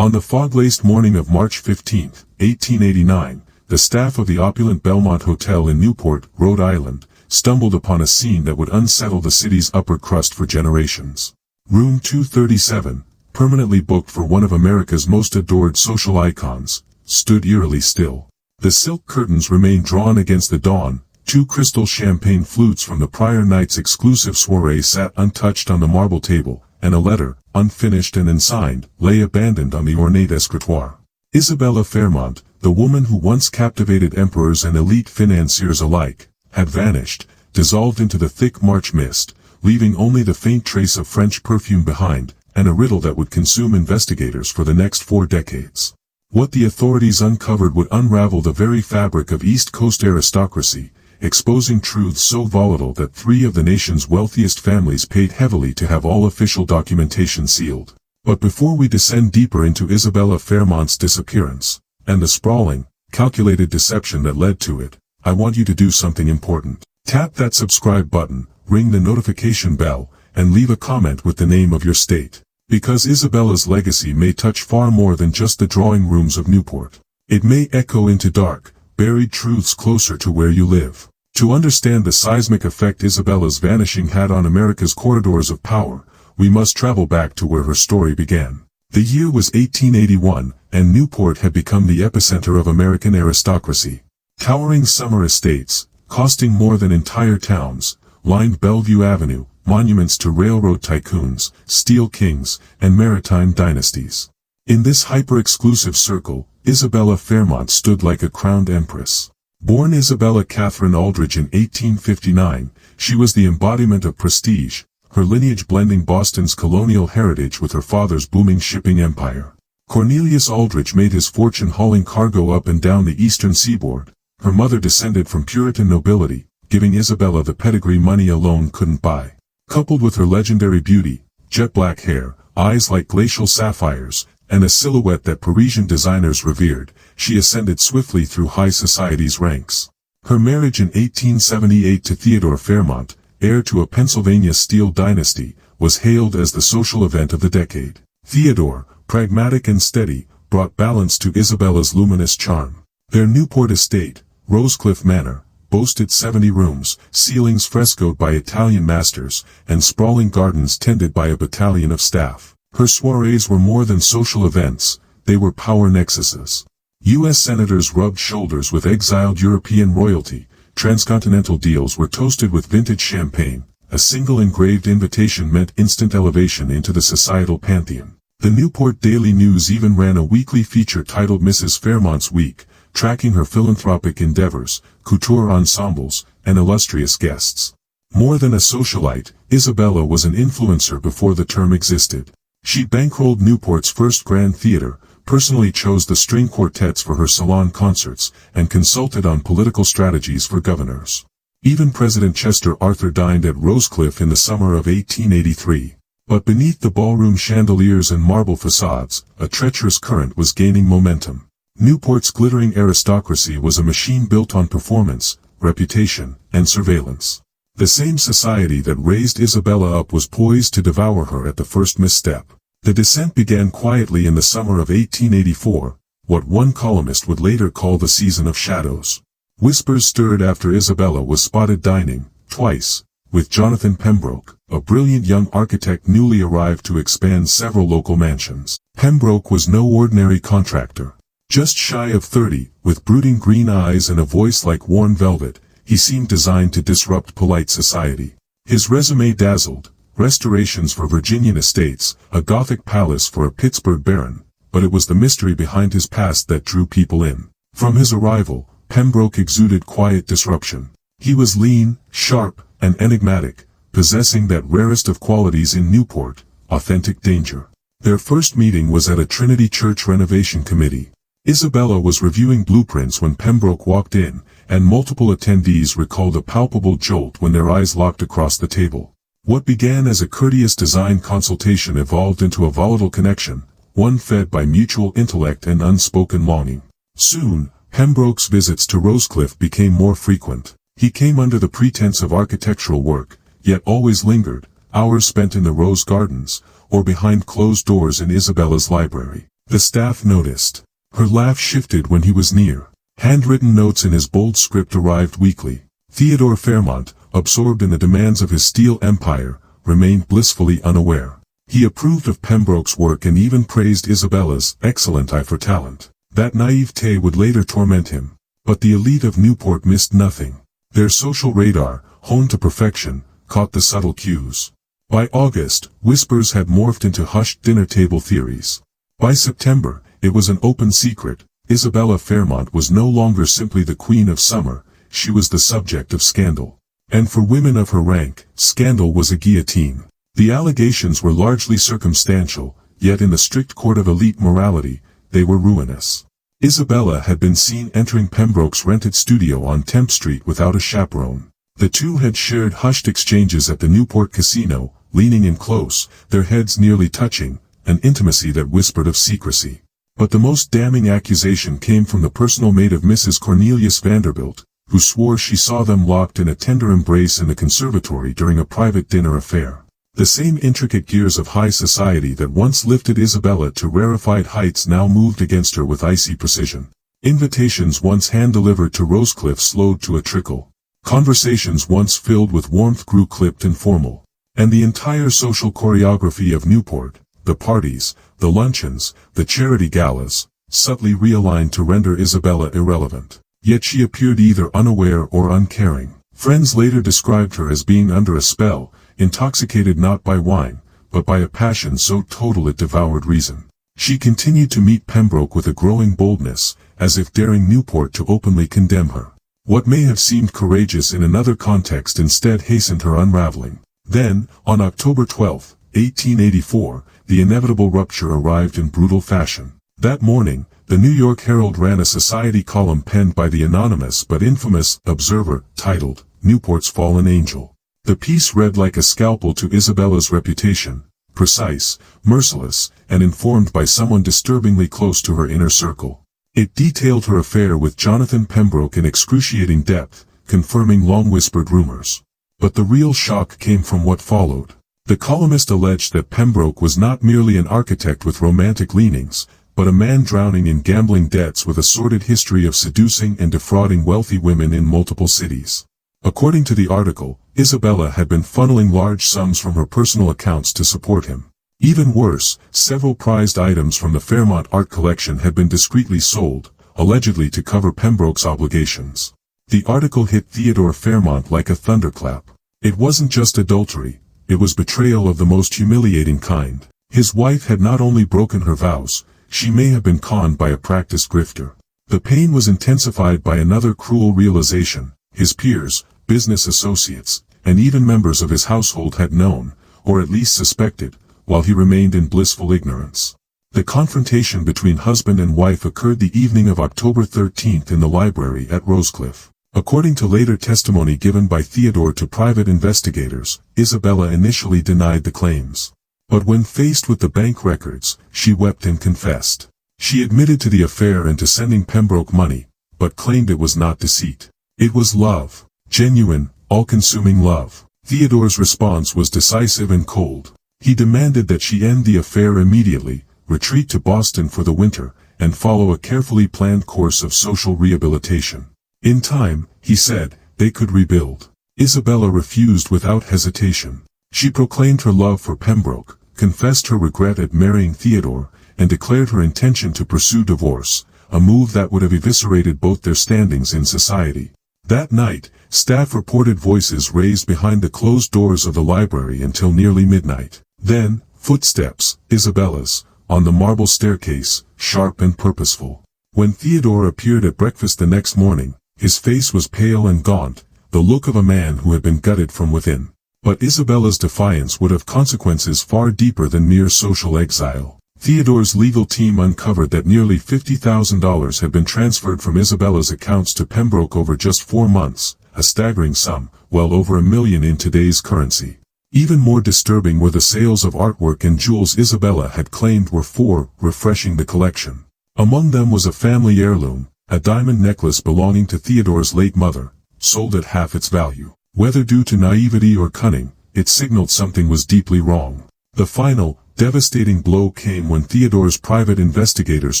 On the fog-laced morning of March 15, 1889, the staff of the opulent Belmont Hotel in Newport, Rhode Island, stumbled upon a scene that would unsettle the city's upper crust for generations. Room 237, permanently booked for one of America's most adored social icons, stood eerily still. The silk curtains remained drawn against the dawn, 2 crystal champagne flutes from the prior night's exclusive soiree sat untouched on the marble table, and a letter, unfinished and unsigned, lay abandoned on the ornate escritoire. Isabella Fairmont, the woman who once captivated emperors and elite financiers alike, had vanished, dissolved into the thick March mist, leaving only the faint trace of French perfume behind, and a riddle that would consume investigators for the next 4 decades. What the authorities uncovered would unravel the very fabric of East Coast aristocracy, exposing truths so volatile that 3 of the nation's wealthiest families paid heavily to have all official documentation sealed. But before we descend deeper into Isabella Fairmont's disappearance, and the sprawling, calculated deception that led to it, I want you to do something important. Tap that subscribe button, ring the notification bell, and leave a comment with the name of your state. Because Isabella's legacy may touch far more than just the drawing rooms of Newport. It may echo into dark, buried truths closer to where you live. To understand the seismic effect Isabella's vanishing had on America's corridors of power, we must travel back to where her story began. The year was 1881, and Newport had become the epicenter of American aristocracy. Towering summer estates, costing more than entire towns, lined Bellevue Avenue, monuments to railroad tycoons, steel kings, and maritime dynasties. In this hyper-exclusive circle, Isabella Fairmont stood like a crowned empress. Born Isabella Catherine Aldrich in 1859, she was the embodiment of prestige, her lineage blending Boston's colonial heritage with her father's booming shipping empire. Cornelius Aldrich made his fortune hauling cargo up and down the eastern seaboard. Her mother descended from Puritan nobility, giving Isabella the pedigree money alone couldn't buy. Coupled with her legendary beauty, jet-black hair, eyes like glacial sapphires, and a silhouette that Parisian designers revered, she ascended swiftly through high society's ranks. Her marriage in 1878 to Theodore Fairmont, heir to a Pennsylvania steel dynasty, was hailed as the social event of the decade. Theodore, pragmatic and steady, brought balance to Isabella's luminous charm. Their Newport estate, Rosecliff Manor, boasted 70 rooms, ceilings frescoed by Italian masters, and sprawling gardens tended by a battalion of staff. Her soirees were more than social events, they were power nexuses. U.S. senators rubbed shoulders with exiled European royalty, transcontinental deals were toasted with vintage champagne, a single engraved invitation meant instant elevation into the societal pantheon. The Newport Daily News even ran a weekly feature titled Mrs. Fairmont's Week, tracking her philanthropic endeavors, couture ensembles, and illustrious guests. More than a socialite, Isabella was an influencer before the term existed. She bankrolled Newport's first Grand Theater, personally chose the string quartets for her salon concerts, and consulted on political strategies for governors. Even President Chester Arthur dined at Rosecliff in the summer of 1883. But beneath the ballroom chandeliers and marble facades, a treacherous current was gaining momentum. Newport's glittering aristocracy was a machine built on performance, reputation, and surveillance. The same society that raised Isabella up was poised to devour her at the first misstep. The descent began quietly in the summer of 1884, what one columnist would later call the season of shadows. Whispers stirred after Isabella was spotted dining, twice, with Jonathan Pembroke, a brilliant young architect newly arrived to expand several local mansions. Pembroke was no ordinary contractor. Just shy of 30, with brooding green eyes and a voice like worn velvet, he seemed designed to disrupt polite society. His resume dazzled, restorations for Virginian estates, a Gothic palace for a Pittsburgh baron, but it was the mystery behind his past that drew people in. From his arrival, Pembroke exuded quiet disruption. He was lean, sharp, and enigmatic, possessing that rarest of qualities in Newport, authentic danger. Their first meeting was at a Trinity Church renovation committee. Isabella was reviewing blueprints when Pembroke walked in, and multiple attendees recalled a palpable jolt when their eyes locked across the table. What began as a courteous design consultation evolved into a volatile connection, one fed by mutual intellect and unspoken longing. Soon, Pembroke's visits to Rosecliff became more frequent. He came under the pretense of architectural work, yet always lingered, hours spent in the rose gardens, or behind closed doors in Isabella's library. The staff noticed. Her laugh shifted when he was near. Handwritten notes in his bold script arrived weekly. Theodore Fairmont, absorbed in the demands of his steel empire, remained blissfully unaware. He approved of Pembroke's work and even praised Isabella's excellent eye for talent. That naivete would later torment him. But the elite of Newport missed nothing. Their social radar, honed to perfection, caught the subtle cues. By August, whispers had morphed into hushed dinner-table theories. By September, it was an open secret. Isabella Fairmont was no longer simply the queen of summer, she was the subject of scandal. And for women of her rank, scandal was a guillotine. The allegations were largely circumstantial, yet in the strict court of elite morality, they were ruinous. Isabella had been seen entering Pembroke's rented studio on Temp Street without a chaperone. The two had shared hushed exchanges at the Newport Casino, leaning in close, their heads nearly touching, an intimacy that whispered of secrecy. But the most damning accusation came from the personal maid of Mrs. Cornelius Vanderbilt, who swore she saw them locked in a tender embrace in the conservatory during a private dinner affair. The same intricate gears of high society that once lifted Isabella to rarefied heights now moved against her with icy precision. Invitations once hand-delivered to Rosecliff slowed to a trickle. Conversations once filled with warmth grew clipped and formal. And the entire social choreography of Newport, the parties, the luncheons, the charity galas, subtly realigned to render Isabella irrelevant. Yet she appeared either unaware or uncaring. Friends later described her as being under a spell, intoxicated not by wine, but by a passion so total it devoured reason. She continued to meet Pembroke with a growing boldness, as if daring Newport to openly condemn her. What may have seemed courageous in another context instead hastened her unraveling. Then, on October 12, 1884, the inevitable rupture arrived in brutal fashion. That morning, the New York Herald ran a society column penned by the anonymous but infamous Observer, titled, "Newport's Fallen Angel." The piece read like a scalpel to Isabella's reputation, precise, merciless, and informed by someone disturbingly close to her inner circle. It detailed her affair with Jonathan Pembroke in excruciating depth, confirming long-whispered rumors. But the real shock came from what followed. The columnist alleged that Pembroke was not merely an architect with romantic leanings, but a man drowning in gambling debts with a sordid history of seducing and defrauding wealthy women in multiple cities. According to the article, Isabella had been funneling large sums from her personal accounts to support him. Even worse, several prized items from the Fairmont art collection had been discreetly sold, allegedly to cover Pembroke's obligations. The article hit Theodore Fairmont like a thunderclap. It wasn't just adultery, it was betrayal of the most humiliating kind. His wife had not only broken her vows, she may have been conned by a practiced grifter. The pain was intensified by another cruel realization. His peers, business associates, and even members of his household had known, or at least suspected, while he remained in blissful ignorance. The confrontation between husband and wife occurred the evening of October 13th in the library at Rosecliff. According to later testimony given by Theodore to private investigators, Isabella initially denied the claims. But when faced with the bank records, she wept and confessed. She admitted to the affair and to sending Pembroke money, but claimed it was not deceit. It was love. Genuine, all-consuming love. Theodore's response was decisive and cold. He demanded that she end the affair immediately, retreat to Boston for the winter, and follow a carefully planned course of social rehabilitation. In time, he said, they could rebuild. Isabella refused without hesitation. She proclaimed her love for Pembroke, confessed her regret at marrying Theodore, and declared her intention to pursue divorce, a move that would have eviscerated both their standings in society. That night, staff reported voices raised behind the closed doors of the library until nearly midnight. Then, footsteps, Isabella's, on the marble staircase, sharp and purposeful. When Theodore appeared at breakfast the next morning, his face was pale and gaunt, the look of a man who had been gutted from within. But Isabella's defiance would have consequences far deeper than mere social exile. Theodore's legal team uncovered that nearly $50,000 had been transferred from Isabella's accounts to Pembroke over just 4 months, a staggering sum, well over $1 million in today's currency. Even more disturbing were the sales of artwork and jewels Isabella had claimed were for refreshing the collection. Among them was a family heirloom, a diamond necklace belonging to Theodore's late mother, sold at half its value. Whether due to naivety or cunning, it signaled something was deeply wrong. The final, devastating blow came when Theodore's private investigators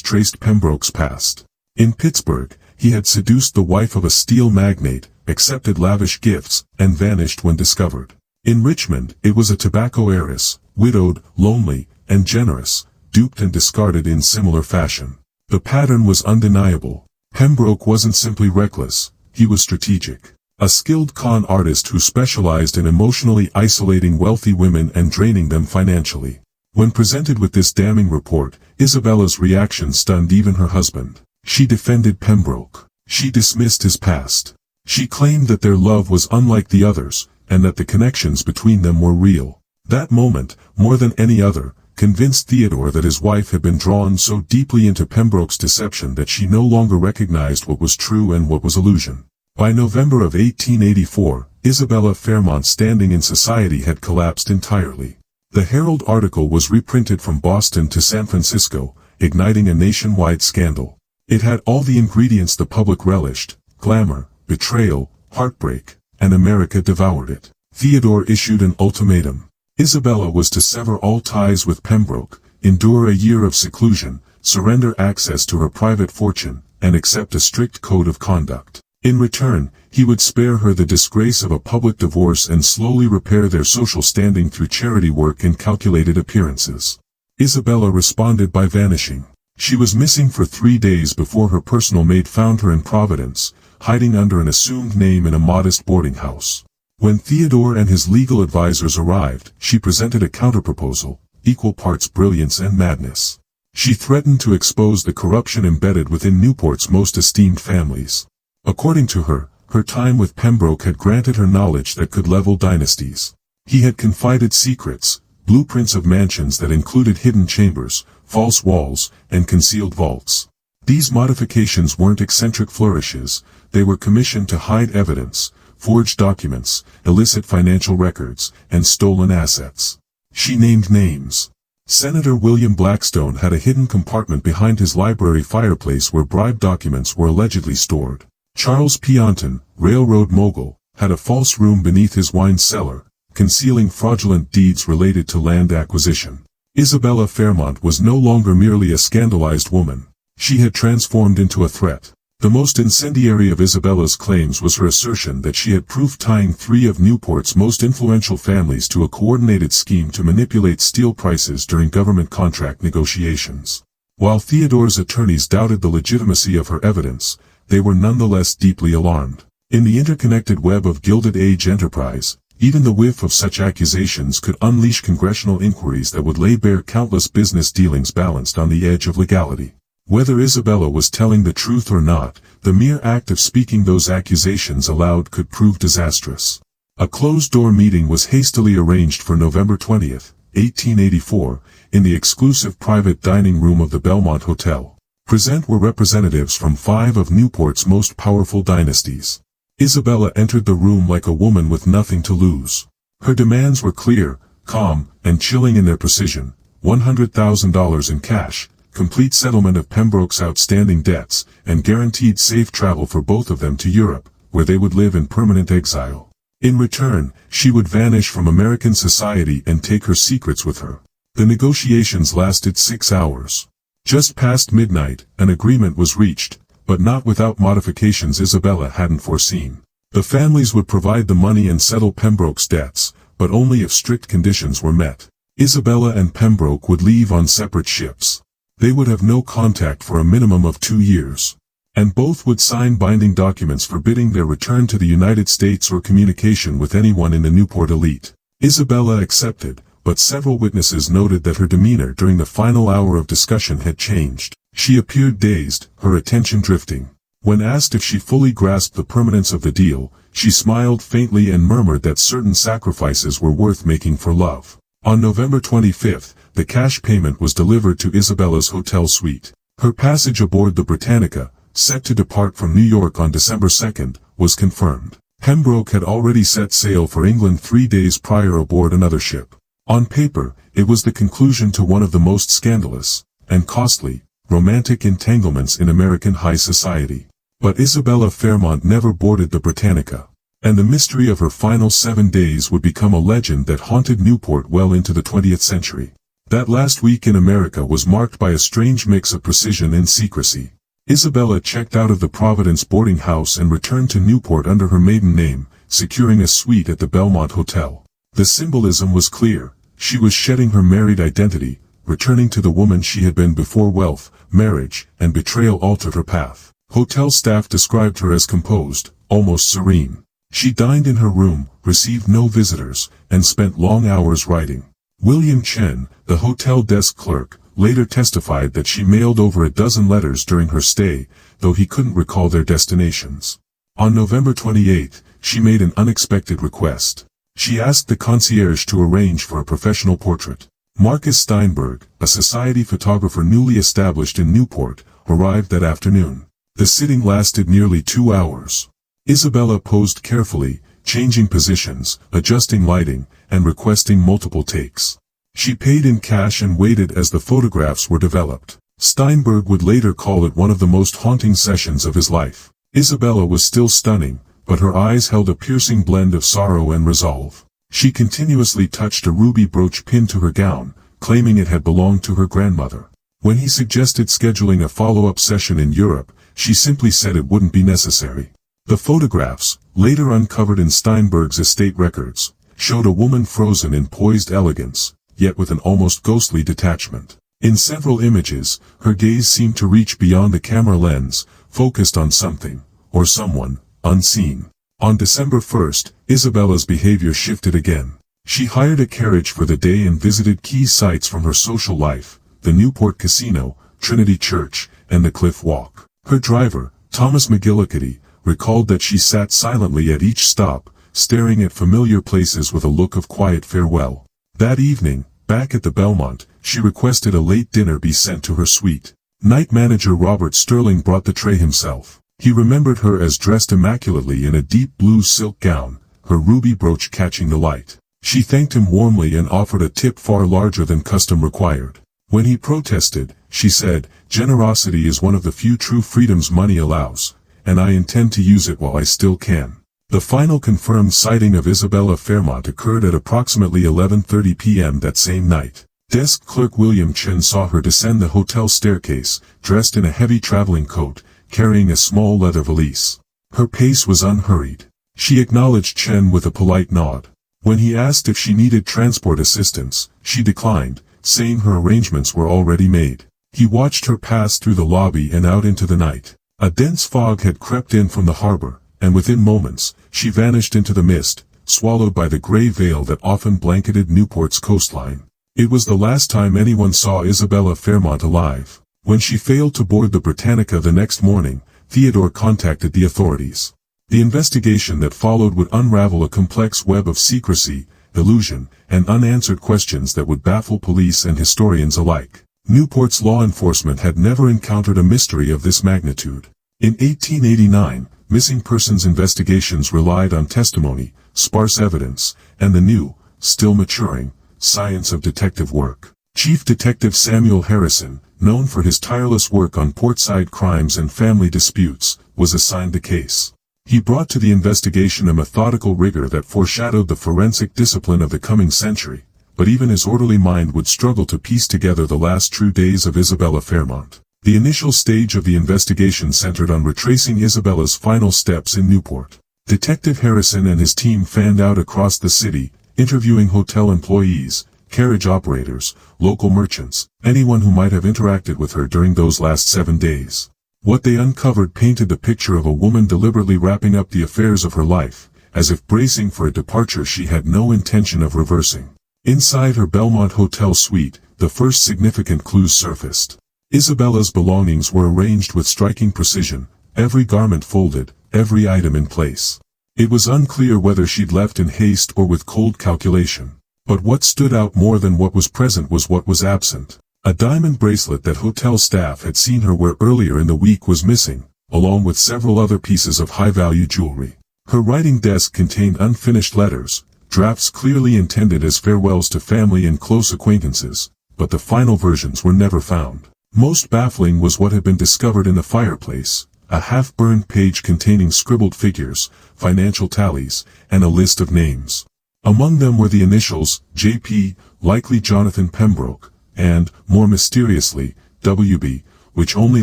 traced Pembroke's past. In Pittsburgh, he had seduced the wife of a steel magnate, accepted lavish gifts, and vanished when discovered. In Richmond, it was a tobacco heiress, widowed, lonely, and generous, duped and discarded in similar fashion. The pattern was undeniable. Pembroke wasn't simply reckless, he was strategic. A skilled con artist who specialized in emotionally isolating wealthy women and draining them financially. When presented with this damning report, Isabella's reaction stunned even her husband. She defended Pembroke. She dismissed his past. She claimed that their love was unlike the others, and that the connections between them were real. That moment, more than any other, convinced Theodore that his wife had been drawn so deeply into Pembroke's deception that she no longer recognized what was true and what was illusion. By November of 1884, Isabella Fairmont's standing in society had collapsed entirely. The Herald article was reprinted from Boston to San Francisco, igniting a nationwide scandal. It had all the ingredients the public relished: glamour, betrayal, heartbreak, and America devoured it. Theodore issued an ultimatum. Isabella was to sever all ties with Pembroke, endure a year of seclusion, surrender access to her private fortune, and accept a strict code of conduct. In return, he would spare her the disgrace of a public divorce and slowly repair their social standing through charity work and calculated appearances. Isabella responded by vanishing. She was missing for 3 days before her personal maid found her in Providence, hiding under an assumed name in a modest boarding house. When Theodore and his legal advisors arrived, she presented a counterproposal, equal parts brilliance and madness. She threatened to expose the corruption embedded within Newport's most esteemed families. According to her, her time with Pembroke had granted her knowledge that could level dynasties. He had confided secrets, blueprints of mansions that included hidden chambers, false walls, and concealed vaults. These modifications weren't eccentric flourishes, they were commissioned to hide evidence, forged documents, illicit financial records, and stolen assets. She named names. Senator William Blackstone had a hidden compartment behind his library fireplace where bribe documents were allegedly stored. Charles Pianton, railroad mogul, had a false room beneath his wine cellar, concealing fraudulent deeds related to land acquisition. Isabella Fairmont was no longer merely a scandalized woman. She had transformed into a threat. The most incendiary of Isabella's claims was her assertion that she had proof tying 3 of Newport's most influential families to a coordinated scheme to manipulate steel prices during government contract negotiations. While Theodore's attorneys doubted the legitimacy of her evidence, they were nonetheless deeply alarmed. In the interconnected web of Gilded Age enterprise, even the whiff of such accusations could unleash congressional inquiries that would lay bare countless business dealings balanced on the edge of legality. Whether Isabella was telling the truth or not, the mere act of speaking those accusations aloud could prove disastrous. A closed-door meeting was hastily arranged for November 20, 1884, in the exclusive private dining room of the Belmont Hotel. Present were representatives from 5 of Newport's most powerful dynasties. Isabella entered the room like a woman with nothing to lose. Her demands were clear, calm, and chilling in their precision: $100,000 in cash, complete settlement of Pembroke's outstanding debts, and guaranteed safe travel for both of them to Europe, where they would live in permanent exile. In return, she would vanish from American society and take her secrets with her. The negotiations lasted 6 hours. Just past midnight, an agreement was reached, but not without modifications Isabella hadn't foreseen. The families would provide the money and settle Pembroke's debts, but only if strict conditions were met. Isabella and Pembroke would leave on separate ships. They would have no contact for a minimum of 2 years. And both would sign binding documents forbidding their return to the United States or communication with anyone in the Newport elite. Isabella accepted, but several witnesses noted that her demeanor during the final hour of discussion had changed. She appeared dazed, her attention drifting. When asked if she fully grasped the permanence of the deal, she smiled faintly and murmured that certain sacrifices were worth making for love. On November 25, the cash payment was delivered to Isabella's hotel suite. Her passage aboard the Britannica, set to depart from New York on December 2, was confirmed. Pembroke had already set sail for England 3 days prior aboard another ship. On paper, it was the conclusion to one of the most scandalous and costly romantic entanglements in American high society. But Isabella Fairmont never boarded the Britannica, and the mystery of her final 7 days would become a legend that haunted Newport well into the 20th century. That last week in America was marked by a strange mix of precision and secrecy. Isabella checked out of the Providence boarding house and returned to Newport under her maiden name, securing a suite at the Belmont Hotel. The symbolism was clear. She was shedding her married identity, returning to the woman she had been before wealth, marriage, and betrayal altered her path. Hotel staff described her as composed, almost serene. She dined in her room, received no visitors, and spent long hours writing. William Chen, the hotel desk clerk, later testified that she mailed over a dozen letters during her stay, though he couldn't recall their destinations. On November 28, she made an unexpected request. She asked the concierge to arrange for a professional portrait. Marcus Steinberg, a society photographer newly established in Newport, arrived that afternoon. The sitting lasted nearly 2 hours. Isabella posed carefully, changing positions, adjusting lighting, and requesting multiple takes. She paid in cash and waited as the photographs were developed. Steinberg would later call it one of the most haunting sessions of his life. Isabella was still stunning, but her eyes held a piercing blend of sorrow and resolve. She continuously touched a ruby brooch pinned to her gown, claiming it had belonged to her grandmother. When he suggested scheduling a follow-up session in Europe, she simply said it wouldn't be necessary. The photographs, later uncovered in Steinberg's estate records, showed a woman frozen in poised elegance, yet with an almost ghostly detachment. In several images, her gaze seemed to reach beyond the camera lens, focused on something, or someone, unseen. On December 1st, Isabella's behavior shifted again. She hired a carriage for the day and visited key sites from her social life, the Newport Casino, Trinity Church, and the Cliff Walk. Her driver, Thomas McGillicuddy, recalled that she sat silently at each stop, staring at familiar places with a look of quiet farewell. That evening, back at the Belmont, she requested a late dinner be sent to her suite. Night manager Robert Sterling brought the tray himself. He remembered her as dressed immaculately in a deep blue silk gown, her ruby brooch catching the light. She thanked him warmly and offered a tip far larger than custom required. When he protested, she said, "Generosity is one of the few true freedoms money allows, and I intend to use it while I still can." The final confirmed sighting of Isabella Fairmont occurred at approximately 11:30 p.m. that same night. Desk clerk William Chen saw her descend the hotel staircase, dressed in a heavy traveling coat, carrying a small leather valise. Her pace was unhurried. She acknowledged Chen with a polite nod. When he asked if she needed transport assistance, she declined, saying her arrangements were already made. He watched her pass through the lobby and out into the night. A dense fog had crept in from the harbor, and within moments, she vanished into the mist, swallowed by the gray veil that often blanketed Newport's coastline. It was the last time anyone saw Isabella Fairmont alive. When she failed to board the Britannica the next morning, Theodore contacted the authorities. The investigation that followed would unravel a complex web of secrecy, illusion, and unanswered questions that would baffle police and historians alike. Newport's law enforcement had never encountered a mystery of this magnitude. In 1889, missing persons investigations relied on testimony, sparse evidence, and the new, still maturing, science of detective work. Chief Detective Samuel Harrison, known for his tireless work on portside crimes and family disputes, was assigned the case. He brought to the investigation a methodical rigor that foreshadowed the forensic discipline of the coming century, but even his orderly mind would struggle to piece together the last true days of Isabella Fairmont. The initial stage of the investigation centered on retracing Isabella's final steps in Newport. Detective Harrison and his team fanned out across the city, interviewing hotel employees, carriage operators, local merchants, anyone who might have interacted with her during those last 7 days. What they uncovered painted the picture of a woman deliberately wrapping up the affairs of her life, as if bracing for a departure she had no intention of reversing. Inside her Belmont Hotel suite, the first significant clues surfaced. Isabella's belongings were arranged with striking precision, every garment folded, every item in place. It was unclear whether she'd left in haste or with cold calculation. But what stood out more than what was present was what was absent. A diamond bracelet that hotel staff had seen her wear earlier in the week was missing, along with several other pieces of high-value jewelry. Her writing desk contained unfinished letters, drafts clearly intended as farewells to family and close acquaintances, but the final versions were never found. Most baffling was what had been discovered in the fireplace, a half-burned page containing scribbled figures, financial tallies, and a list of names. Among them were the initials, J.P., likely Jonathan Pembroke, and, more mysteriously, WB, which only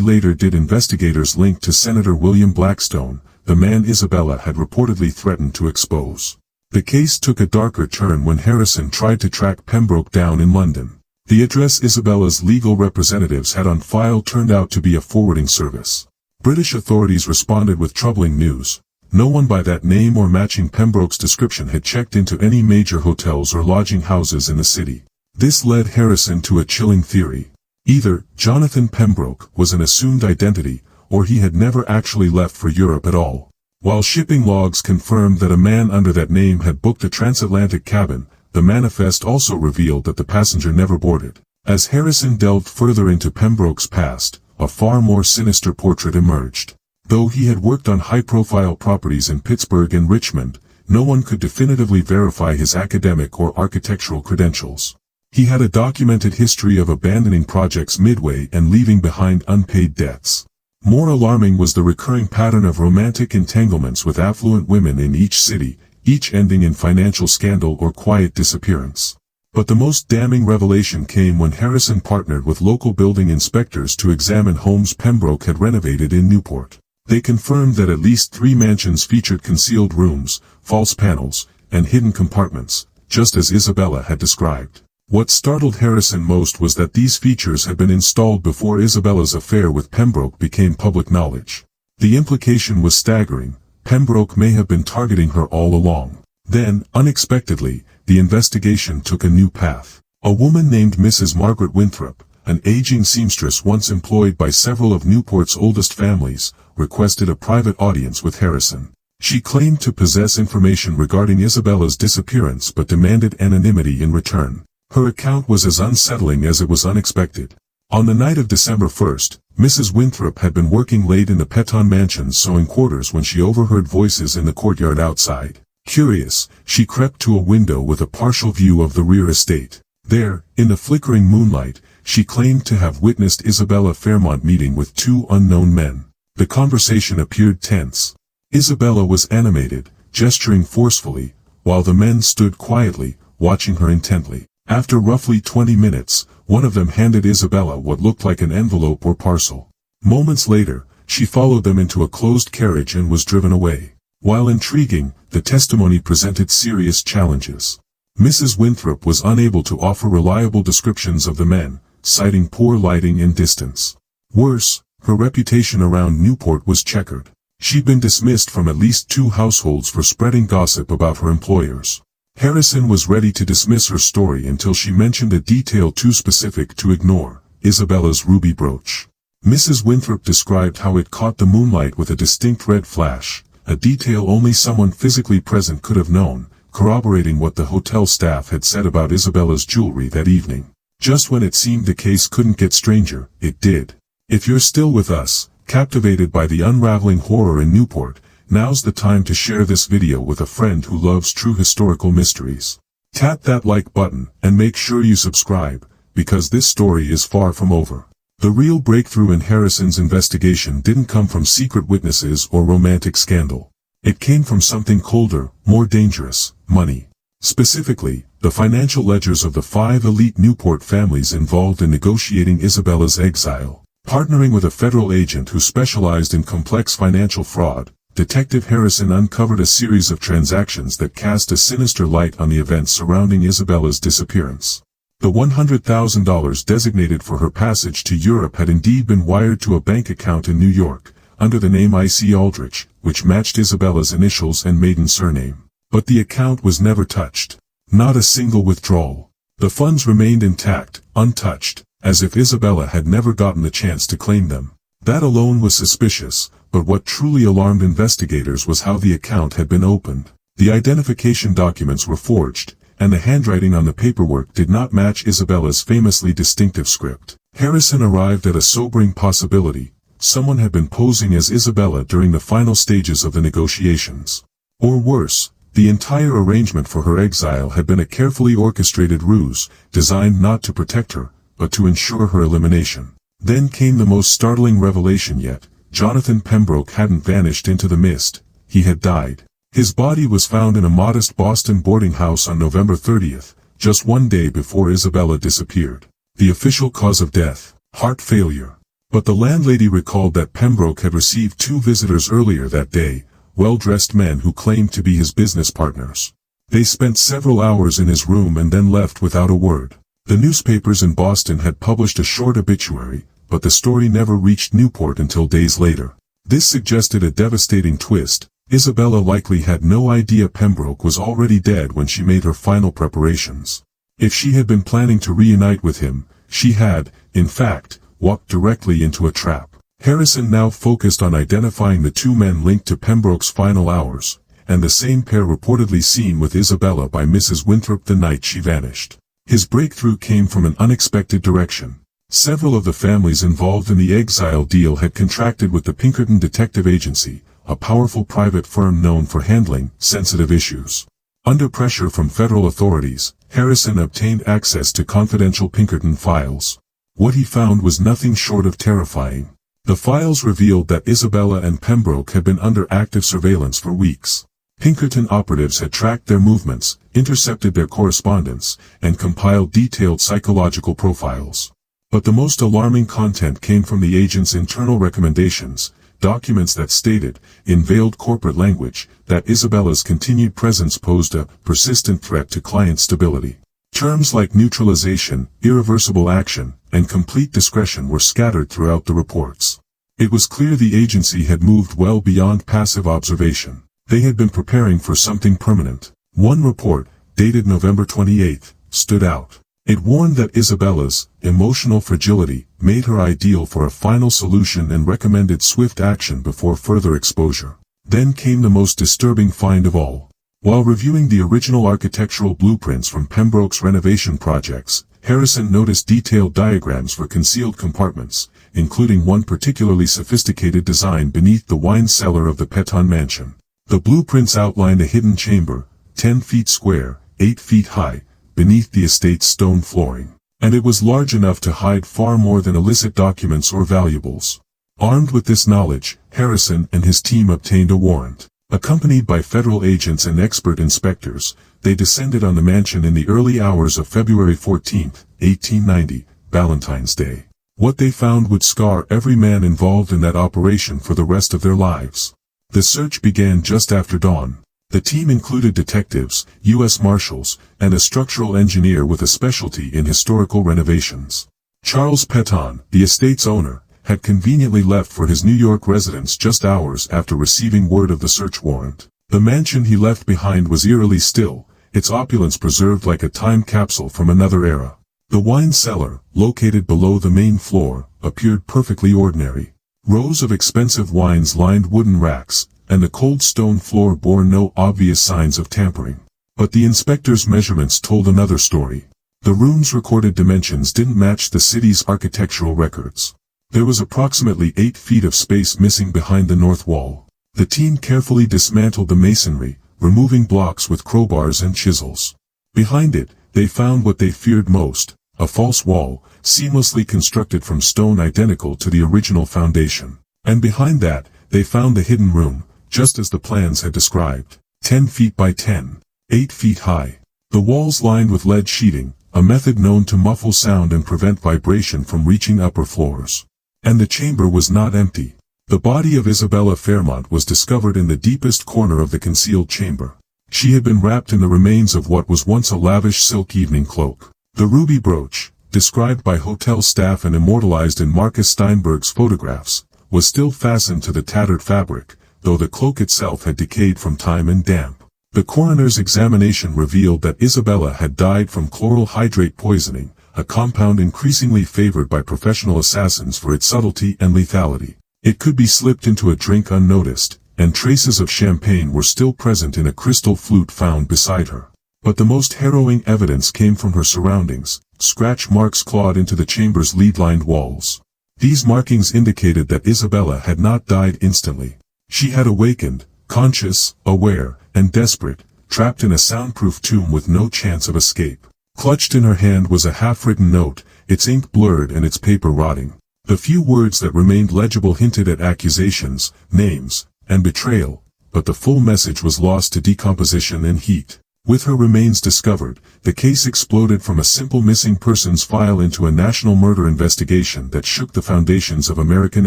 later did investigators link to Senator William Blackstone, the man Isabella had reportedly threatened to expose. The case took a darker turn when Harrison tried to track Pembroke down in London. The address Isabella's legal representatives had on file turned out to be a forwarding service. British authorities responded with troubling news. No one by that name or matching Pembroke's description had checked into any major hotels or lodging houses in the city. This led Harrison to a chilling theory. Either Jonathan Pembroke was an assumed identity, or he had never actually left for Europe at all. While shipping logs confirmed that a man under that name had booked a transatlantic cabin, the manifest also revealed that the passenger never boarded. As Harrison delved further into Pembroke's past, a far more sinister portrait emerged. Though he had worked on high-profile properties in Pittsburgh and Richmond, no one could definitively verify his academic or architectural credentials. He had a documented history of abandoning projects midway and leaving behind unpaid debts. More alarming was the recurring pattern of romantic entanglements with affluent women in each city, each ending in financial scandal or quiet disappearance. But the most damning revelation came when Harrison partnered with local building inspectors to examine homes Pembroke had renovated in Newport. They confirmed that at least 3 mansions featured concealed rooms, false panels, and hidden compartments, just as Isabella had described. What startled Harrison most was that these features had been installed before Isabella's affair with Pembroke became public knowledge. The implication was staggering. Pembroke may have been targeting her all along. Then, unexpectedly, the investigation took a new path. A woman named Mrs. Margaret Winthrop, an aging seamstress once employed by several of Newport's oldest families, requested a private audience with Harrison. She claimed to possess information regarding Isabella's disappearance but demanded anonymity in return. Her account was as unsettling as it was unexpected. On the night of December 1st, Mrs. Winthrop had been working late in the Petton Mansion's sewing quarters when she overheard voices in the courtyard outside. Curious, she crept to a window with a partial view of the rear estate. There, in the flickering moonlight, she claimed to have witnessed Isabella Fairmont meeting with 2 unknown men. The conversation appeared tense. Isabella was animated, gesturing forcefully, while the men stood quietly, watching her intently. After roughly 20 minutes, one of them handed Isabella what looked like an envelope or parcel. Moments later, she followed them into a closed carriage and was driven away. While intriguing, the testimony presented serious challenges. Mrs. Winthrop was unable to offer reliable descriptions of the men, citing poor lighting and distance. Worse, her reputation around Newport was checkered. She'd been dismissed from at least 2 households for spreading gossip about her employers. Harrison was ready to dismiss her story until she mentioned a detail too specific to ignore: Isabella's ruby brooch. Mrs. Winthrop described how it caught the moonlight with a distinct red flash, a detail only someone physically present could have known, corroborating what the hotel staff had said about Isabella's jewelry that evening. Just when it seemed the case couldn't get stranger, it did. If you're still with us, captivated by the unraveling horror in Newport, now's the time to share this video with a friend who loves true historical mysteries. Tap that like button and make sure you subscribe, because this story is far from over. The real breakthrough in Harrison's investigation didn't come from secret witnesses or romantic scandal. It came from something colder, more dangerous: money. Specifically, the financial ledgers of the 5 elite Newport families involved in negotiating Isabella's exile. Partnering with a federal agent who specialized in complex financial fraud, Detective Harrison uncovered a series of transactions that cast a sinister light on the events surrounding Isabella's disappearance. The $100,000 designated for her passage to Europe had indeed been wired to a bank account in New York, under the name I.C. Aldrich, which matched Isabella's initials and maiden surname. But the account was never touched. Not a single withdrawal. The funds remained intact, untouched, as if Isabella had never gotten the chance to claim them. That alone was suspicious, but what truly alarmed investigators was how the account had been opened. The identification documents were forged, and the handwriting on the paperwork did not match Isabella's famously distinctive script. Harrison arrived at a sobering possibility: someone had been posing as Isabella during the final stages of the negotiations. Or worse, the entire arrangement for her exile had been a carefully orchestrated ruse, designed not to protect her, but to ensure her elimination. Then came the most startling revelation yet: Jonathan Pembroke hadn't vanished into the mist, he had died. His body was found in a modest Boston boarding house on November 30th, just one day before Isabella disappeared. The official cause of death, heart failure. But the landlady recalled that Pembroke had received 2 visitors earlier that day, well-dressed men who claimed to be his business partners. They spent several hours in his room and then left without a word. The newspapers in Boston had published a short obituary, but the story never reached Newport until days later. This suggested a devastating twist. Isabella likely had no idea Pembroke was already dead when she made her final preparations. If she had been planning to reunite with him, she had, in fact, walked directly into a trap. Harrison now focused on identifying the 2 men linked to Pembroke's final hours, and the same pair reportedly seen with Isabella by Mrs. Winthrop the night she vanished. His breakthrough came from an unexpected direction. Several of the families involved in the exile deal had contracted with the Pinkerton Detective Agency, a powerful private firm known for handling sensitive issues. Under pressure from federal authorities, Harrison obtained access to confidential Pinkerton files. What he found was nothing short of terrifying. The files revealed that Isabella and Pembroke had been under active surveillance for weeks. Pinkerton operatives had tracked their movements, intercepted their correspondence, and compiled detailed psychological profiles. But the most alarming content came from the agents' internal recommendations, documents that stated, in veiled corporate language, that Isabella's continued presence posed a persistent threat to client stability. Terms like neutralization, irreversible action, and complete discretion were scattered throughout the reports. It was clear the agency had moved well beyond passive observation. They had been preparing for something permanent. One report, dated November 28, stood out. It warned that Isabella's emotional fragility made her ideal for a final solution and recommended swift action before further exposure. Then came the most disturbing find of all. While reviewing the original architectural blueprints from Pembroke's renovation projects, Harrison noticed detailed diagrams for concealed compartments, including one particularly sophisticated design beneath the wine cellar of the Peton mansion. The blueprints outlined a hidden chamber, 10 feet square, 8 feet high, beneath the estate's stone flooring. And it was large enough to hide far more than illicit documents or valuables. Armed with this knowledge, Harrison and his team obtained a warrant. Accompanied by federal agents and expert inspectors, they descended on the mansion in the early hours of February 14, 1890, Valentine's Day. What they found would scar every man involved in that operation for the rest of their lives. The search began just after dawn. The team included detectives, U.S. Marshals, and a structural engineer with a specialty in historical renovations. Charles Peton, the estate's owner, had conveniently left for his New York residence just hours after receiving word of the search warrant. The mansion he left behind was eerily still, its opulence preserved like a time capsule from another era. The wine cellar, located below the main floor, appeared perfectly ordinary. Rows of expensive wines lined wooden racks, and the cold stone floor bore no obvious signs of tampering. But the inspector's measurements told another story. The room's recorded dimensions didn't match the city's architectural records. There was approximately 8 feet of space missing behind the north wall. The team carefully dismantled the masonry, removing blocks with crowbars and chisels. Behind it, they found what they feared most, a false wall, seamlessly constructed from stone identical to the original foundation. And behind that, they found the hidden room, just as the plans had described. 10 feet by 10, 8 feet high. The walls lined with lead sheeting, a method known to muffle sound and prevent vibration from reaching upper floors. And the chamber was not empty. The body of Isabella Fairmont was discovered in the deepest corner of the concealed chamber. She had been wrapped in the remains of what was once a lavish silk evening cloak. The ruby brooch, described by hotel staff and immortalized in Marcus Steinberg's photographs, was still fastened to the tattered fabric, though the cloak itself had decayed from time and damp. The coroner's examination revealed that Isabella had died from chloral hydrate poisoning, a compound increasingly favored by professional assassins for its subtlety and lethality. It could be slipped into a drink unnoticed, and traces of champagne were still present in a crystal flute found beside her. But the most harrowing evidence came from her surroundings. Scratch marks clawed into the chamber's lead-lined walls. These markings indicated that Isabella had not died instantly. She had awakened, conscious, aware, and desperate, trapped in a soundproof tomb with no chance of escape. Clutched in her hand was a half-written note, its ink blurred and its paper rotting. The few words that remained legible hinted at accusations, names, and betrayal, but the full message was lost to decomposition and heat. With her remains discovered, the case exploded from a simple missing persons file into a national murder investigation that shook the foundations of American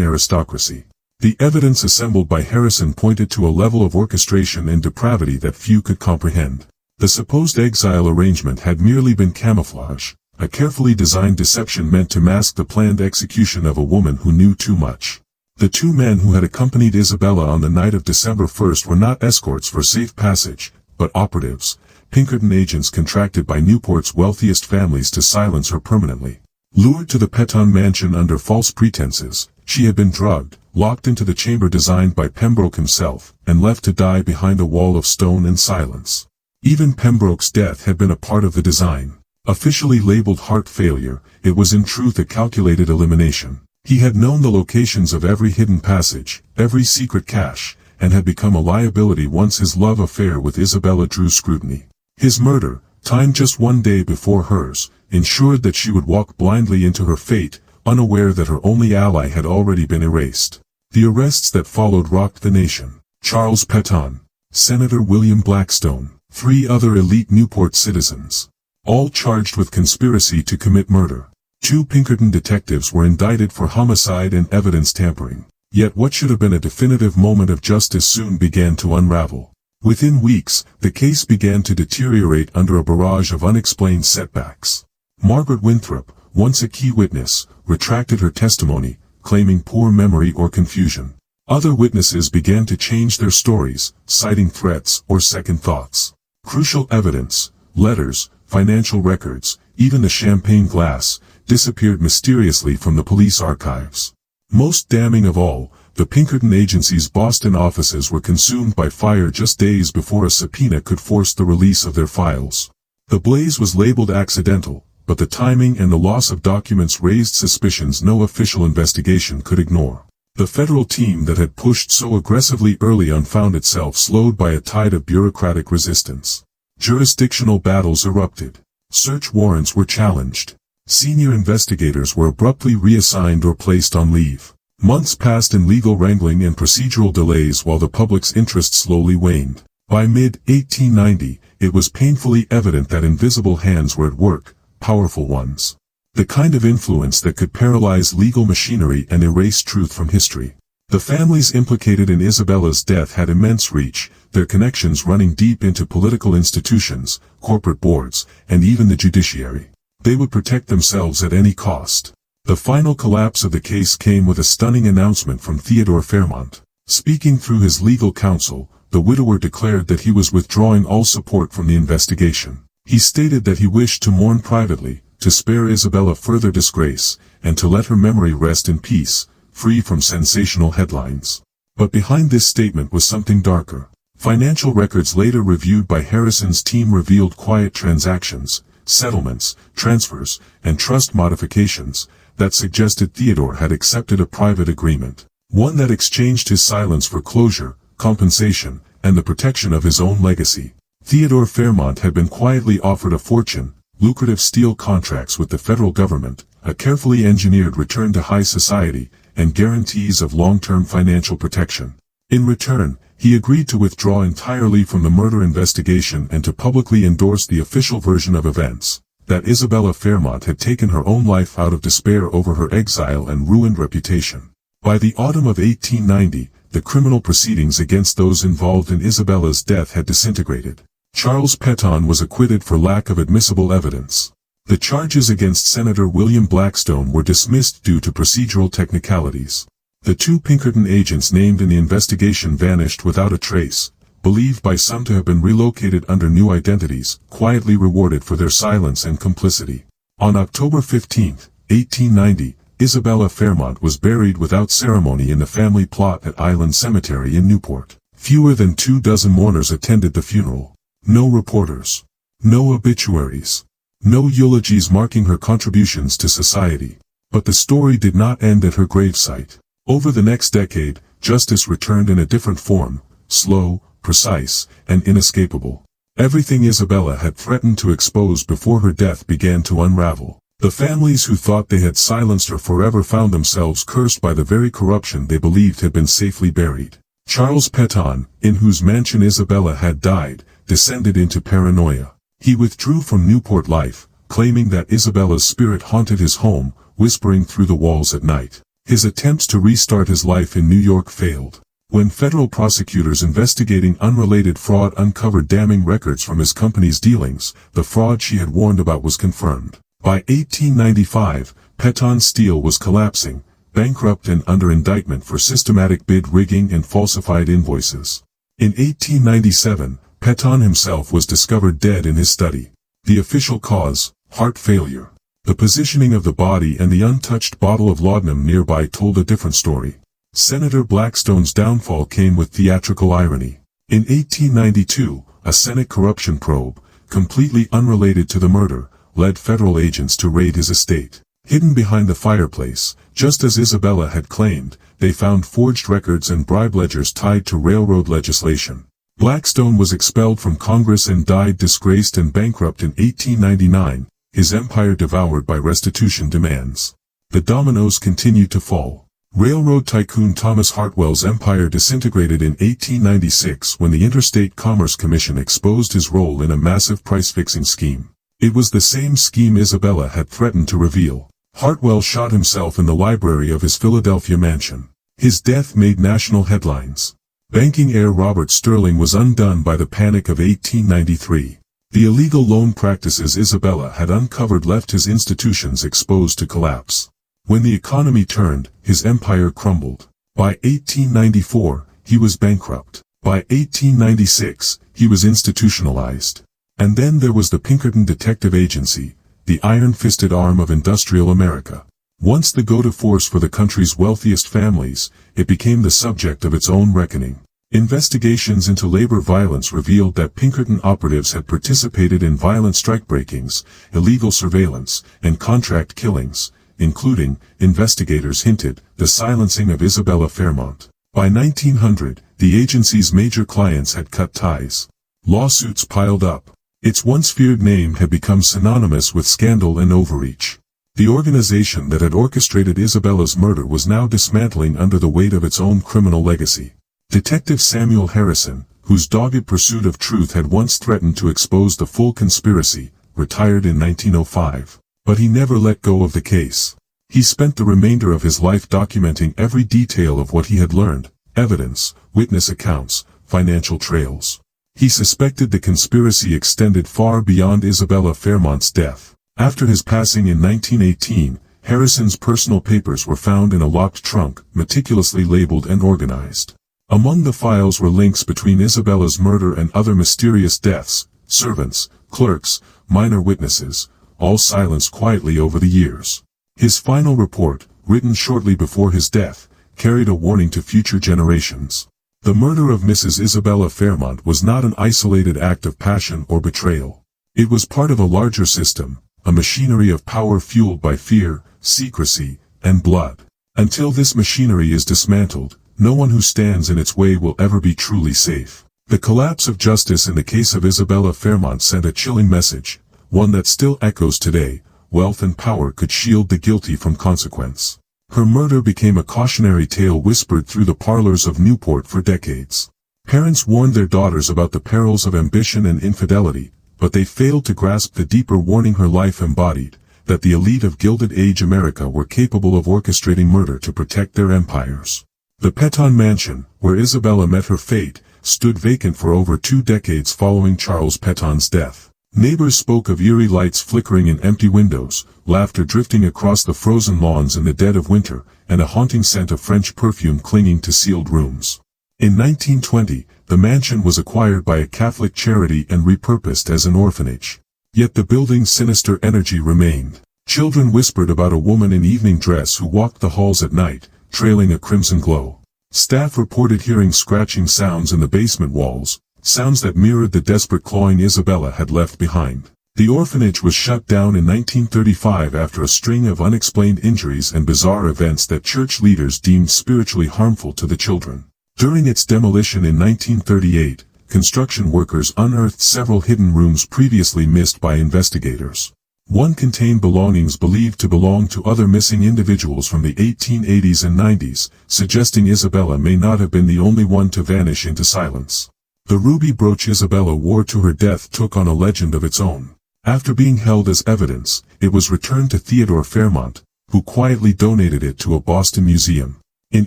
aristocracy. The evidence assembled by Harrison pointed to a level of orchestration and depravity that few could comprehend. The supposed exile arrangement had merely been camouflage, a carefully designed deception meant to mask the planned execution of a woman who knew too much. The two men who had accompanied Isabella on the night of December 1st were not escorts for safe passage, but operatives, Pinkerton agents contracted by Newport's wealthiest families to silence her permanently. Lured to the Peton mansion under false pretenses, she had been drugged, locked into the chamber designed by Pembroke himself, and left to die behind a wall of stone and silence. Even Pembroke's death had been a part of the design. Officially labeled heart failure, it was in truth a calculated elimination. He had known the locations of every hidden passage, every secret cache, and had become a liability once his love affair with Isabella drew scrutiny. His murder, timed just one day before hers, ensured that she would walk blindly into her fate, unaware that her only ally had already been erased. The arrests that followed rocked the nation. Charles Peton, Senator William Blackstone, 3 other elite Newport citizens, all charged with conspiracy to commit murder. 2 Pinkerton detectives were indicted for homicide and evidence tampering. Yet what should have been a definitive moment of justice soon began to unravel. Within weeks, the case began to deteriorate under a barrage of unexplained setbacks. Margaret Winthrop, once a key witness, retracted her testimony, claiming poor memory or confusion. Other witnesses began to change their stories, citing threats or second thoughts. Crucial evidence, letters, financial records, even the champagne glass, disappeared mysteriously from the police archives. Most damning of all, the Pinkerton agency's Boston offices were consumed by fire just days before a subpoena could force the release of their files. The blaze was labeled accidental, but the timing and the loss of documents raised suspicions no official investigation could ignore. The federal team that had pushed so aggressively early on found itself slowed by a tide of bureaucratic resistance. Jurisdictional battles erupted. Search warrants were challenged. Senior investigators were abruptly reassigned or placed on leave. Months passed in legal wrangling and procedural delays while the public's interest slowly waned. By mid-1890, it was painfully evident that invisible hands were at work, powerful ones. The kind of influence that could paralyze legal machinery and erase truth from history. The families implicated in Isabella's death had immense reach, their connections running deep into political institutions, corporate boards, and even the judiciary. They would protect themselves at any cost. The final collapse of the case came with a stunning announcement from Theodore Fairmont. Speaking through his legal counsel, the widower declared that he was withdrawing all support from the investigation. He stated that he wished to mourn privately, to spare Isabella further disgrace, and to let her memory rest in peace, free from sensational headlines. But behind this statement was something darker. Financial records later reviewed by Harrison's team revealed quiet transactions, settlements, transfers, and trust modifications that suggested Theodore had accepted a private agreement, one that exchanged his silence for closure, compensation, and the protection of his own legacy. Theodore Fairmont had been quietly offered a fortune, lucrative steel contracts with the federal government, a carefully engineered return to high society, and guarantees of long-term financial protection. In return, he agreed to withdraw entirely from the murder investigation and to publicly endorse the official version of events, that Isabella Fairmont had taken her own life out of despair over her exile and ruined reputation. By the autumn of 1890, the criminal proceedings against those involved in Isabella's death had disintegrated. Charles Peton was acquitted for lack of admissible evidence. The charges against Senator William Blackstone were dismissed due to procedural technicalities. The 2 Pinkerton agents named in the investigation vanished without a trace, believed by some to have been relocated under new identities, quietly rewarded for their silence and complicity. On October 15, 1890, Isabella Fairmont was buried without ceremony in the family plot at Island Cemetery in Newport. Fewer than 24 mourners attended the funeral. No reporters. No obituaries. No eulogies marking her contributions to society. But the story did not end at her gravesite. Over the next decade, justice returned in a different form, slow, precise, and inescapable. Everything Isabella had threatened to expose before her death began to unravel. The families who thought they had silenced her forever found themselves cursed by the very corruption they believed had been safely buried. Charles Peton, in whose mansion Isabella had died, descended into paranoia. He withdrew from Newport life, claiming that Isabella's spirit haunted his home, whispering through the walls at night. His attempts to restart his life in New York failed. When federal prosecutors investigating unrelated fraud uncovered damning records from his company's dealings, the fraud she had warned about was confirmed. By 1895, Peton Steel was collapsing, bankrupt and under indictment for systematic bid rigging and falsified invoices. In 1897, Peton himself was discovered dead in his study. The official cause, heart failure. The positioning of the body and the untouched bottle of laudanum nearby told a different story. Senator Blackstone's downfall came with theatrical irony. In 1892, a Senate corruption probe, completely unrelated to the murder, led federal agents to raid his estate. Hidden behind the fireplace, just as Isabella had claimed, they found forged records and bribe ledgers tied to railroad legislation. Blackstone was expelled from Congress and died disgraced and bankrupt in 1899, his empire devoured by restitution demands. The dominoes continued to fall. Railroad tycoon Thomas Hartwell's empire disintegrated in 1896 when the Interstate Commerce Commission exposed his role in a massive price-fixing scheme. It was the same scheme Isabella had threatened to reveal. Hartwell shot himself in the library of his Philadelphia mansion. His death made national headlines. Banking heir Robert Sterling was undone by the Panic of 1893. The illegal loan practices Isabella had uncovered left his institutions exposed to collapse. When the economy turned, his empire crumbled. By 1894, he was bankrupt. By 1896, he was institutionalized. And then there was the Pinkerton Detective Agency, the iron-fisted arm of industrial America. Once the go-to force for the country's wealthiest families, it became the subject of its own reckoning. Investigations into labor violence revealed that Pinkerton operatives had participated in violent strikebreakings, illegal surveillance, and contract killings, including, investigators hinted, the silencing of Isabella Fairmont. By 1900, the agency's major clients had cut ties. Lawsuits piled up. Its once feared name had become synonymous with scandal and overreach. The organization that had orchestrated Isabella's murder was now dismantling under the weight of its own criminal legacy. Detective Samuel Harrison, whose dogged pursuit of truth had once threatened to expose the full conspiracy, retired in 1905. But he never let go of the case. He spent the remainder of his life documenting every detail of what he had learned, evidence, witness accounts, financial trails. He suspected the conspiracy extended far beyond Isabella Fairmont's death. After his passing in 1918, Harrison's personal papers were found in a locked trunk, meticulously labeled and organized. Among the files were links between Isabella's murder and other mysterious deaths, servants, clerks, minor witnesses, all silenced quietly over the years. His final report, written shortly before his death, carried a warning to future generations. The murder of Mrs. Isabella Fairmont was not an isolated act of passion or betrayal. It was part of a larger system, a machinery of power fueled by fear, secrecy, and blood. Until this machinery is dismantled, no one who stands in its way will ever be truly safe. The collapse of justice in the case of Isabella Fairmont sent a chilling message, one that still echoes today: wealth and power could shield the guilty from consequence. Her murder became a cautionary tale whispered through the parlors of Newport for decades. Parents warned their daughters about the perils of ambition and infidelity, but they failed to grasp the deeper warning her life embodied, that the elite of Gilded Age America were capable of orchestrating murder to protect their empires. The Peton Mansion, where Isabella met her fate, stood vacant for over 2 decades following Charles Peton's death. Neighbors spoke of eerie lights flickering in empty windows, laughter drifting across the frozen lawns in the dead of winter, and a haunting scent of French perfume clinging to sealed rooms. In 1920, the mansion was acquired by a Catholic charity and repurposed as an orphanage. Yet the building's sinister energy remained. Children whispered about a woman in evening dress who walked the halls at night, trailing a crimson glow. Staff reported hearing scratching sounds in the basement walls, sounds that mirrored the desperate clawing Isabella had left behind. The orphanage was shut down in 1935 after a string of unexplained injuries and bizarre events that church leaders deemed spiritually harmful to the children. During its demolition in 1938, construction workers unearthed several hidden rooms previously missed by investigators. One contained belongings believed to belong to other missing individuals from the 1880s and 90s, suggesting Isabella may not have been the only one to vanish into silence. The ruby brooch Isabella wore to her death took on a legend of its own. After being held as evidence, it was returned to Theodore Fairmont, who quietly donated it to a Boston museum. In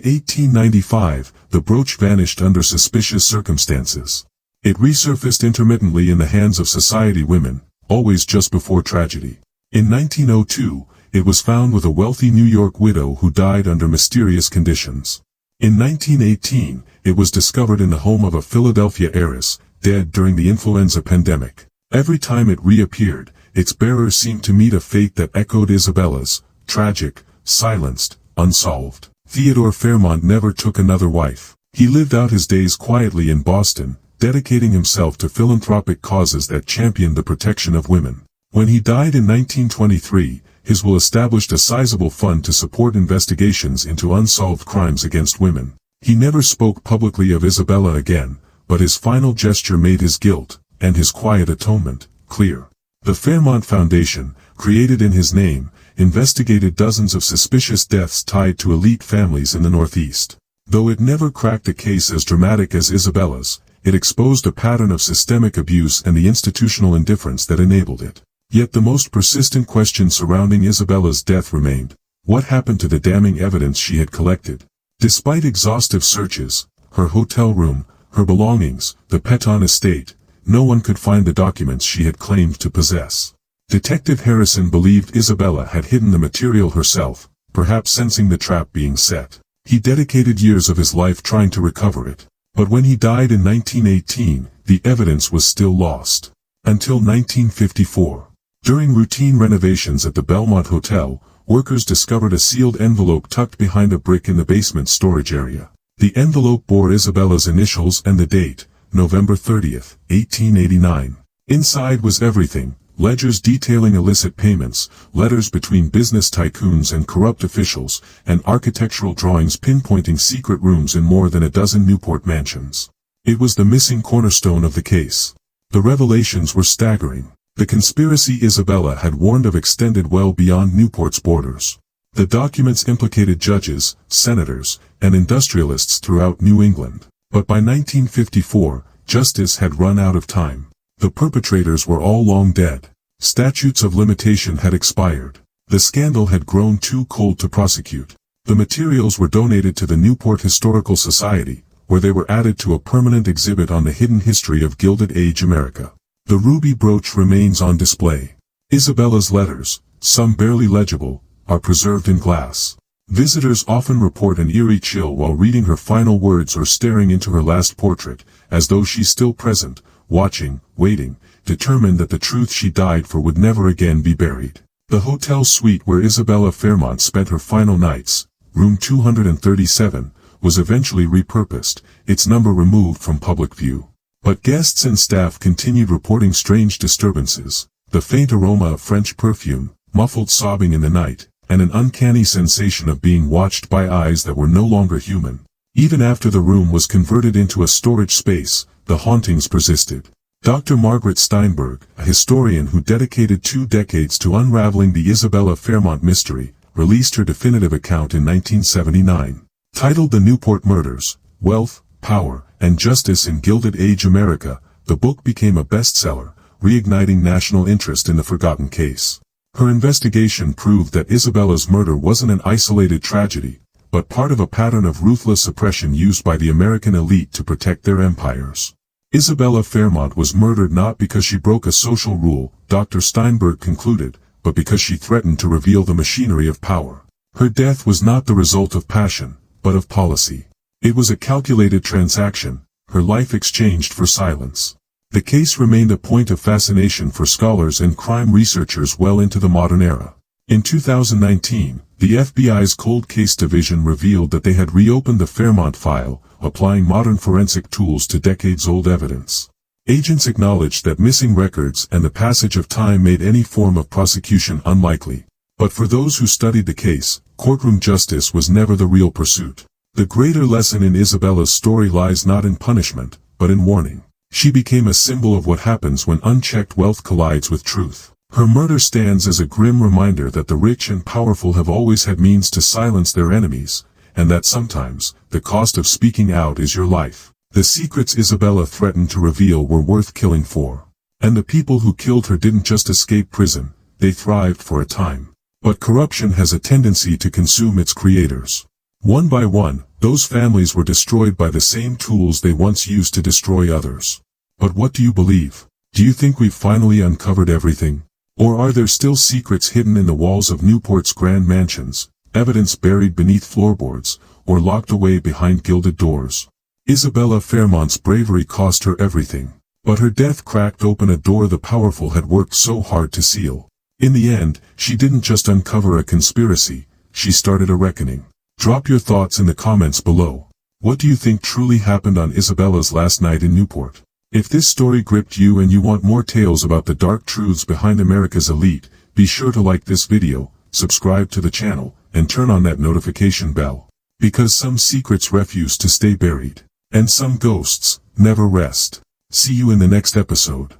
1895, the brooch vanished under suspicious circumstances. It resurfaced intermittently in the hands of society women, always just before tragedy. In 1902, it was found with a wealthy New York widow who died under mysterious conditions. In 1918, it was discovered in the home of a Philadelphia heiress, dead during the influenza pandemic. Every time it reappeared, its bearer seemed to meet a fate that echoed Isabella's: tragic, silenced, unsolved. Theodore Fairmont never took another wife. He lived out his days quietly in Boston, dedicating himself to philanthropic causes that championed the protection of women. When he died in 1923, his will established a sizable fund to support investigations into unsolved crimes against women. He never spoke publicly of Isabella again, but his final gesture made his guilt, and his quiet atonement, clear. The Fairmont Foundation, created in his name, investigated dozens of suspicious deaths tied to elite families in the Northeast. Though it never cracked a case as dramatic as Isabella's, it exposed a pattern of systemic abuse and the institutional indifference that enabled it. Yet the most persistent question surrounding Isabella's death remained: what happened to the damning evidence she had collected? Despite exhaustive searches, her hotel room, her belongings, the Peton estate, no one could find the documents she had claimed to possess. Detective Harrison believed Isabella had hidden the material herself, perhaps sensing the trap being set. He dedicated years of his life trying to recover it. But when he died in 1918, the evidence was still lost. Until 1954. During routine renovations at the Belmont Hotel, workers discovered a sealed envelope tucked behind a brick in the basement storage area. The envelope bore Isabella's initials and the date, November 30th, 1889. Inside was everything: ledgers detailing illicit payments, letters between business tycoons and corrupt officials, and architectural drawings pinpointing secret rooms in more than a dozen Newport mansions. It was the missing cornerstone of the case. The revelations were staggering. The conspiracy Isabella had warned of extended well beyond Newport's borders. The documents implicated judges, senators, and industrialists throughout New England. But by 1954, justice had run out of time. The perpetrators were all long dead. Statutes of limitation had expired. The scandal had grown too cold to prosecute. The materials were donated to the Newport Historical Society, where they were added to a permanent exhibit on the hidden history of Gilded Age America. The ruby brooch remains on display. Isabella's letters, some barely legible, are preserved in glass. Visitors often report an eerie chill while reading her final words or staring into her last portrait, as though she's still present, watching, waiting, determined that the truth she died for would never again be buried. The hotel suite where Isabella Fairmont spent her final nights, room 237, was eventually repurposed, its number removed from public view. But guests and staff continued reporting strange disturbances: the faint aroma of French perfume, muffled sobbing in the night, and an uncanny sensation of being watched by eyes that were no longer human. Even after the room was converted into a storage space, the hauntings persisted. Dr. Margaret Steinberg, a historian who dedicated 2 decades to unraveling the Isabella Fairmont mystery, released her definitive account in 1979. Titled The Newport Murders: Wealth, Power, and Justice in Gilded Age America, the book became a bestseller, reigniting national interest in the forgotten case. Her investigation proved that Isabella's murder wasn't an isolated tragedy, but part of a pattern of ruthless oppression used by the American elite to protect their empires. Isabella Fairmont was murdered not because she broke a social rule, Dr. Steinberg concluded, but because she threatened to reveal the machinery of power. Her death was not the result of passion, but of policy. It was a calculated transaction, her life exchanged for silence. The case remained a point of fascination for scholars and crime researchers well into the modern era. In 2019, the FBI's Cold Case Division revealed that they had reopened the Fairmont file, applying modern forensic tools to decades-old evidence. Agents acknowledged that missing records and the passage of time made any form of prosecution unlikely. But for those who studied the case, courtroom justice was never the real pursuit. The greater lesson in Isabella's story lies not in punishment, but in warning. She became a symbol of what happens when unchecked wealth collides with truth. Her murder stands as a grim reminder that the rich and powerful have always had means to silence their enemies, and that sometimes, the cost of speaking out is your life. The secrets Isabella threatened to reveal were worth killing for. And the people who killed her didn't just escape prison, they thrived for a time. But corruption has a tendency to consume its creators. One by one, those families were destroyed by the same tools they once used to destroy others. But what do you believe? Do you think we've finally uncovered everything? Or are there still secrets hidden in the walls of Newport's grand mansions, evidence buried beneath floorboards, or locked away behind gilded doors? Isabella Fairmont's bravery cost her everything, but her death cracked open a door the powerful had worked so hard to seal. In the end, she didn't just uncover a conspiracy, she started a reckoning. Drop your thoughts in the comments below. What do you think truly happened on Isabella's last night in Newport? If this story gripped you and you want more tales about the dark truths behind America's elite, be sure to like this video, subscribe to the channel, and turn on that notification bell. Because some secrets refuse to stay buried. And some ghosts never rest. See you in the next episode.